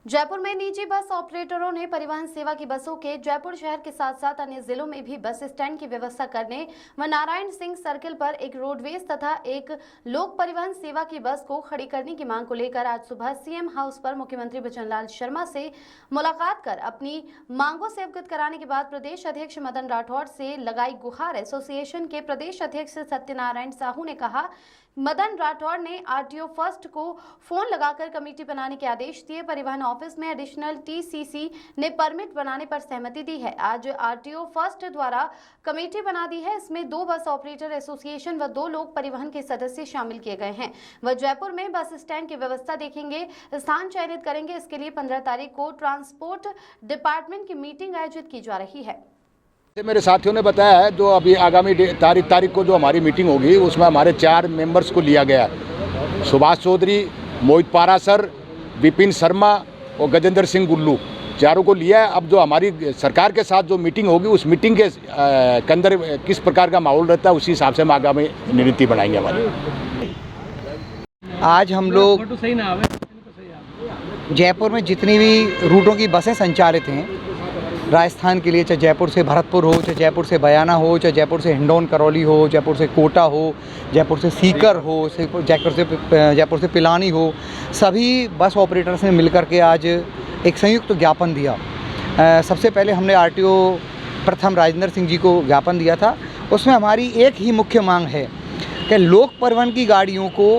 जयपुर में निजी बस ऑपरेटरों ने परिवहन सेवा की बसों के जयपुर शहर के साथ साथ अन्य जिलों में भी बस स्टैंड की व्यवस्था करने व नारायण सिंह सर्किल पर एक रोडवेज तथा एक लोक परिवहन सेवा की बस को खड़ी करने की मांग को लेकर आज सुबह सीएम हाउस पर मुख्यमंत्री भजनलाल शर्मा से मुलाकात कर अपनी मांगों से अवगत कराने के बाद प्रदेश अध्यक्ष मदन राठौड़ से लगाई गुहार। एसोसिएशन के प्रदेश अध्यक्ष सत्यनारायण साहू ने कहा, मदन राठौड़ ने आरटीओ फर्स्ट को फोन लगाकर कमेटी बनाने के आदेश दिए। परिवहन ऑफिस में एडिशनल टीसीसी ने परमिट बनाने पर सहमति दी है। आज आरटीओ फर्स्ट द्वारा कमेटी बना दी है। इसमें 2 बस ऑपरेटर एसोसिएशन व 2 लोक परिवहन के सदस्य शामिल किए गए हैं। वह जयपुर में बस स्टैंड की व्यवस्था देखेंगे, स्थान चयनित करेंगे। इसके लिए 15 तारीख को ट्रांसपोर्ट डिपार्टमेंट की मीटिंग आयोजित की जा रही है। मेरे साथियों ने बताया है, जो अभी आगामी तारीख को जो हमारी मीटिंग होगी उसमें हमारे 4 मेंबर्स को लिया गया है। सुभाष चौधरी, मोहित पारासर, विपिन शर्मा और गजेंद्र सिंह गुल्लू, चारों को लिया है। अब जो हमारी सरकार के साथ जो मीटिंग होगी उस मीटिंग के अंदर किस प्रकार का माहौल रहता है उसी हिसाब से हम आगामी रणनीति बनाएंगे हमारी। आज हम लोग जयपुर में जितनी भी रूटों की बसें संचालित हैं राजस्थान के लिए, चाहे जयपुर से भरतपुर हो, चाहे जयपुर से बयाना हो, चाहे जयपुर से हिंडौन करौली हो, जयपुर से कोटा हो, जयपुर से सीकर हो, जयपुर से पिलानी हो, सभी बस ऑपरेटर्स ने मिलकर के आज एक संयुक्त ज्ञापन दिया। सबसे पहले हमने आरटीओ प्रथम राजेंद्र सिंह जी को ज्ञापन दिया था। उसमें हमारी एक ही मुख्य मांग है कि लोक परिवहन की गाड़ियों को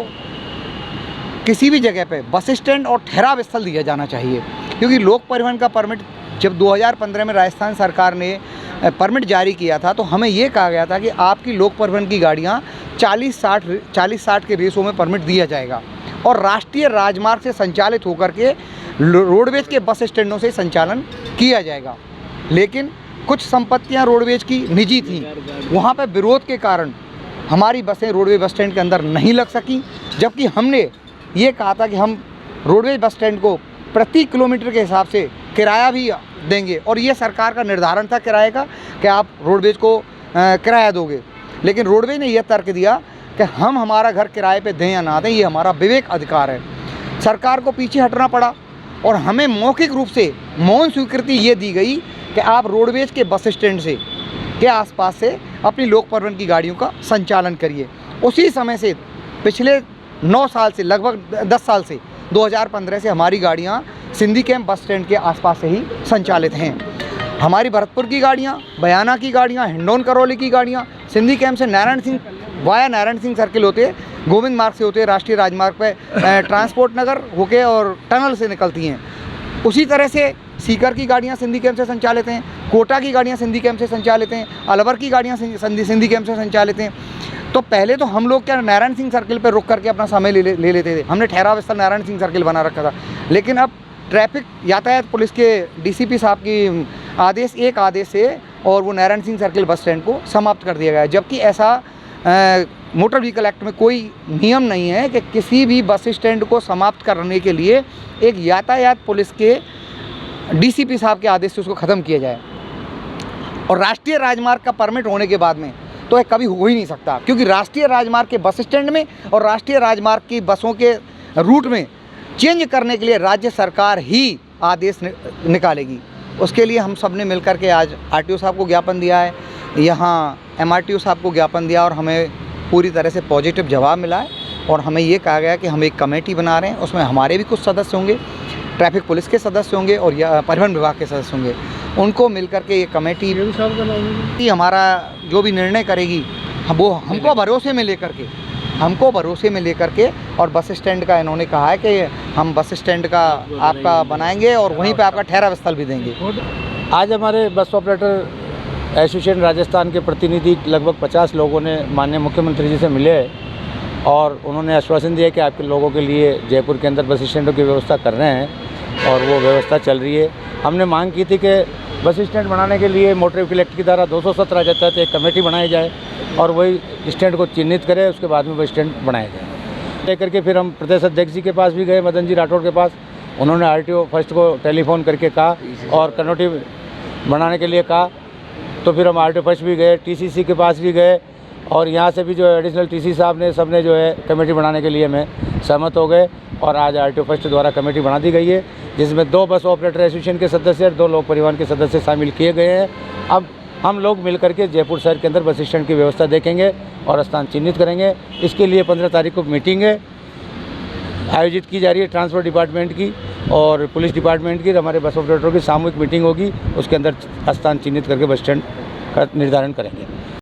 किसी भी जगह पे बस स्टैंड और ठहराव स्थल दिया जाना चाहिए, क्योंकि लोक परिवहन का परमिट जब 2015 में राजस्थान सरकार ने परमिट जारी किया था तो हमें ये कहा गया था कि आपकी लोक परिवहन की गाड़ियाँ 40-60 के रेसों में परमिट दिया जाएगा और राष्ट्रीय राजमार्ग से संचालित होकर के रोडवेज के बस स्टैंडों से संचालन किया जाएगा। लेकिन कुछ संपत्तियां रोडवेज की निजी थीं, वहाँ पर विरोध के कारण हमारी बसें रोडवेज बस स्टैंड के अंदर नहीं लग सकीं, जबकि हमने ये कहा था कि हम रोडवेज बस स्टैंड को प्रति किलोमीटर के हिसाब से किराया भी देंगे और ये सरकार का निर्धारण था किराए का कि आप रोडवेज को किराया दोगे। लेकिन रोडवेज ने यह तर्क दिया कि हम हमारा घर किराए पे दें या ना दें, ये हमारा विवेक अधिकार है। सरकार को पीछे हटना पड़ा और हमें मौखिक रूप से मौन स्वीकृति ये दी गई कि आप रोडवेज के बस स्टैंड से के आसपास से अपनी लोक परिवहन की गाड़ियों का संचालन करिए। उसी समय से पिछले 9 साल से, लगभग 10 साल से, 2015 से हमारी गाड़ियाँ सिंधी कैंप बस स्टैंड के आसपास से ही संचालित हैं। हमारी भरतपुर की गाड़ियाँ, बयाना की गाड़ियाँ, हिंडौन करौली की गाड़ियाँ सिंधी कैंप से नारायण सिंह सर्किल होते, गोविंद मार्ग से होते, राष्ट्रीय राजमार्ग पर ट्रांसपोर्ट नगर होके और टनल से निकलती हैं। उसी तरह से सीकर की गाड़ियाँ सिंधी कैंप से संचालित हैं, कोटा की गाड़ियाँ सिंधी कैंप से संचालित हैं, अलवर की गाड़ियाँ सिंधी कैंप से संचालित हैं। तो पहले तो हम लोग क्या नारायण सिंह सर्किल पर रुक करके अपना समय ले लेते थे, हमने ठहराव स्थल नारायण सिंह सर्किल बना रखा था। लेकिन अब ट्रैफिक यातायात पुलिस के डीसीपी साहब की एक आदेश से और वो Narayan Singh circle bus stand को समाप्त कर दिया गया है, जबकि ऐसा मोटर व्हीकल एक्ट में कोई नियम नहीं है कि किसी भी बस स्टैंड को समाप्त करने के लिए एक यातायात पुलिस के डीसीपी साहब के आदेश से उसको ख़त्म किया जाए। और राष्ट्रीय राजमार्ग का परमिट होने के बाद में तो ये कभी हो ही नहीं सकता, क्योंकि राष्ट्रीय राजमार्ग के बस स्टैंड में और राष्ट्रीय राजमार्ग की बसों के रूट में चेंज करने के लिए राज्य सरकार ही आदेश निकालेगी। उसके लिए हम सब ने मिलकर के आज आरटीओ साहब को ज्ञापन दिया है, यहाँ एमआरटीओ साहब को ज्ञापन दिया और हमें पूरी तरह से पॉजिटिव जवाब मिला है। और हमें ये कहा गया कि हम एक कमेटी बना रहे हैं, उसमें हमारे भी कुछ सदस्य होंगे, ट्रैफिक पुलिस के सदस्य होंगे और परिवहन विभाग के सदस्य होंगे। उनको मिलकर के ये कमेटी हमारा जो भी निर्णय करेगी वो हमको भरोसे में लेकर के और बस स्टैंड का इन्होंने कहा है कि हम बस स्टैंड का आपका बनाएंगे और वहीं पे आपका ठहराव स्थल भी देंगे। आज हमारे बस ऑपरेटर एसोसिएशन राजस्थान के प्रतिनिधि लगभग 50 लोगों ने माननीय मुख्यमंत्री जी से मिले और उन्होंने आश्वासन दिया कि आपके लोगों के लिए जयपुर के अंदर बस स्टैंडों की व्यवस्था कर रहे हैं और वो व्यवस्था चल रही है। हमने मांग की थी कि बस स्टैंड बनाने के लिए मोटर व्हीकल एक्ट की धारा 217 के तहत एक कमेटी बनाई जाए और वही स्टैंड को चिन्हित करे, उसके बाद में बस स्टैंड बनाया जाए। लेकर के फिर हम प्रदेश अध्यक्ष जी के पास भी गए, मदन जी राठौड़ के पास। उन्होंने आरटीओ फर्स्ट को टेलीफोन करके कहा और कमेटी बनाने के लिए कहा। तो फिर हम आरटीओ फर्स्ट भी गए, टीसीसी के पास भी गए और यहाँ से भी जो एडिशनल टीसी साहब ने सबने जो है कमेटी बनाने के लिए हमें सहमत हो गए और आज आरटीओ फर्स्ट द्वारा कमेटी बना दी गई है। जिसमें 2 बस ऑपरेटर एसोसिएशन के सदस्य और 2 लोक परिवहन के सदस्य शामिल किए गए हैं। अब हम लोग मिलकर के जयपुर शहर के अंदर बस स्टैंड की व्यवस्था देखेंगे और स्थान चिन्हित करेंगे। इसके लिए 15 तारीख को मीटिंग है आयोजित की जा रही है ट्रांसपोर्ट डिपार्टमेंट की और पुलिस डिपार्टमेंट की। हमारे बस ऑपरेटरों की सामूहिक मीटिंग होगी, उसके अंदर स्थान चिन्हित करके बस स्टैंड का निर्धारण करेंगे।